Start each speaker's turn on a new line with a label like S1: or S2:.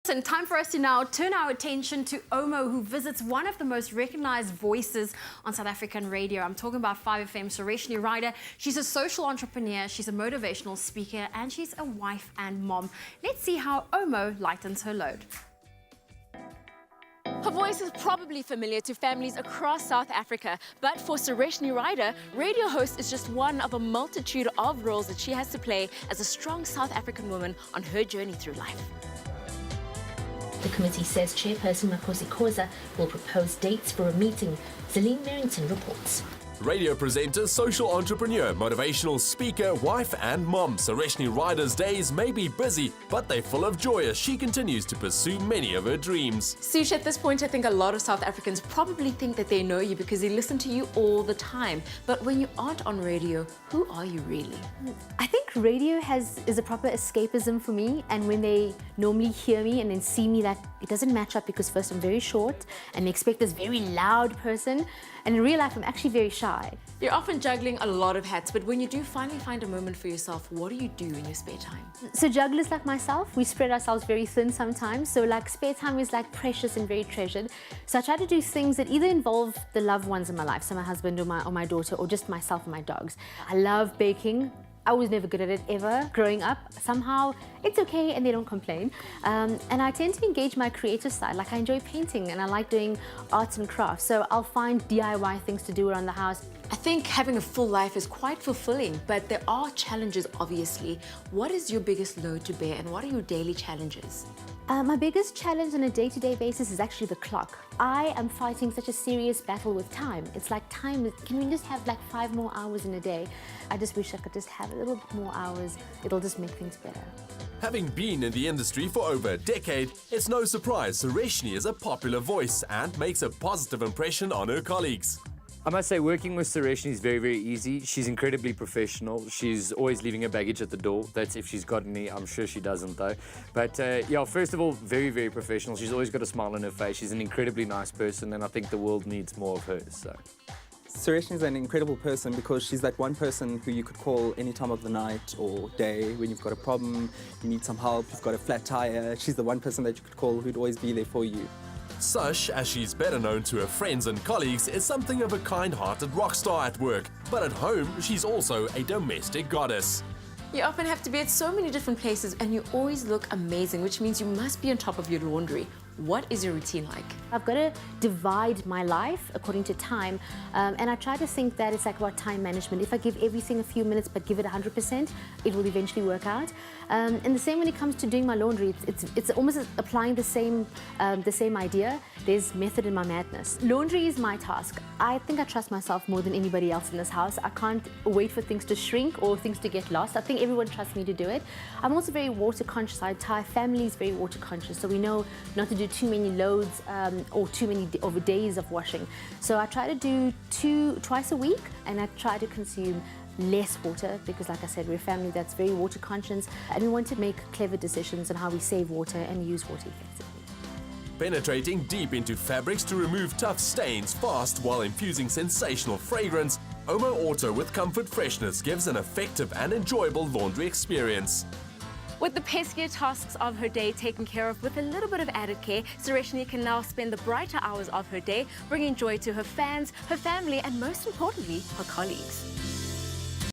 S1: And time for us to now turn our attention to OMO, who visits one of the most recognized voices on South African radio. I'm talking about 5FM Sureshnie Rider. She's a social entrepreneur, she's a motivational speaker, and she's a wife and mom. Let's see how OMO lightens her load. Her voice is probably familiar to families across South Africa, but for Sureshnie Rider, radio host is just one of a multitude of roles that she has to play as a strong South African woman on her journey through life.
S2: The committee says Chairperson Makosi Khoza will propose dates for a meeting. Celine Merrington reports.
S3: Radio presenter, social entrepreneur, motivational speaker, wife and mom. Sureshnie Rider's days may be busy, but they're full of joy as she continues to pursue many of her dreams.
S1: Sush, at this point, I think a lot of South Africans probably think that they know you because they listen to you all the time. But when you aren't on radio, who are you really?
S4: I think radio is a proper escapism for me, and when they normally hear me and then see me, that it doesn't match up because first I'm very short and they expect this very loud person, and in real life I'm actually very shy.
S1: You're often juggling a lot of hats, but when you do finally find a moment for yourself, what do you do in your spare time?
S4: So jugglers like myself, we spread ourselves very thin sometimes, so like spare time is like precious and very treasured. So I try to do things that either involve the loved ones in my life, so my husband or my daughter, or just myself and my dogs. I love baking. I was never good at it ever growing up. Somehow it's okay and they don't complain. And I tend to engage my creative side. Like I enjoy painting and I like doing arts and crafts. So I'll find DIY things to do around the house.
S1: I think having a full life is quite fulfilling, but there are challenges, obviously. What is your biggest load to bear and what are your daily challenges?
S4: My biggest challenge on a day-to-day basis is actually the clock. I am fighting such a serious battle with time. It's like time, can we just have like 5 more hours in a day? I just wish I could just have a little bit more hours. It'll just make things better.
S3: Having been in the industry for over a decade, it's no surprise Sureshnie is a popular voice and makes a positive impression on her colleagues.
S5: I must say, working with Sureshnie is very, very easy. She's incredibly professional. She's always leaving her baggage at the door. That's if she's got any. I'm sure she doesn't, though. But yeah, first of all, very, very professional. She's always got a smile on her face. She's an incredibly nice person, and I think the world needs more of her. So.
S6: Sureshnie is an incredible person because she's that one person who you could call any time of the night or day when you've got a problem, you need some help, you've got a flat tire. She's the one person that you could call who'd always be there for you.
S3: Sush, as she's better known to her friends and colleagues, is something of a kind-hearted rock star at work. But at home, she's also a domestic goddess.
S1: You often have to be at so many different places and you always look amazing, which means you must be on top of your laundry. What is your routine like?
S4: I've got to divide my life according to time, and I try to think that it's like about time management. If I give everything a few minutes but give it 100%, it will eventually work out. And the same when it comes to doing my laundry. It's almost applying the same idea. There's method in my madness. Laundry is my task. I think I trust myself more than anybody else in this house. I can't wait for things to shrink or things to get lost. I think everyone trusts me to do it. I'm also very water conscious. Our entire family is very water conscious, so we know not to do too many loads or too many days of washing. So I try to do twice a week, and I try to consume less water because, like I said, we're a family that's very water conscious and we want to make clever decisions on how we save water and use water effectively.
S3: Penetrating deep into fabrics to remove tough stains fast while infusing sensational fragrance, OMO Auto with Comfort Freshness gives an effective and enjoyable laundry experience.
S1: With the peskier tasks of her day taken care of with a little bit of added care, Sureshnie can now spend the brighter hours of her day bringing joy to her fans, her family, and most importantly, her colleagues.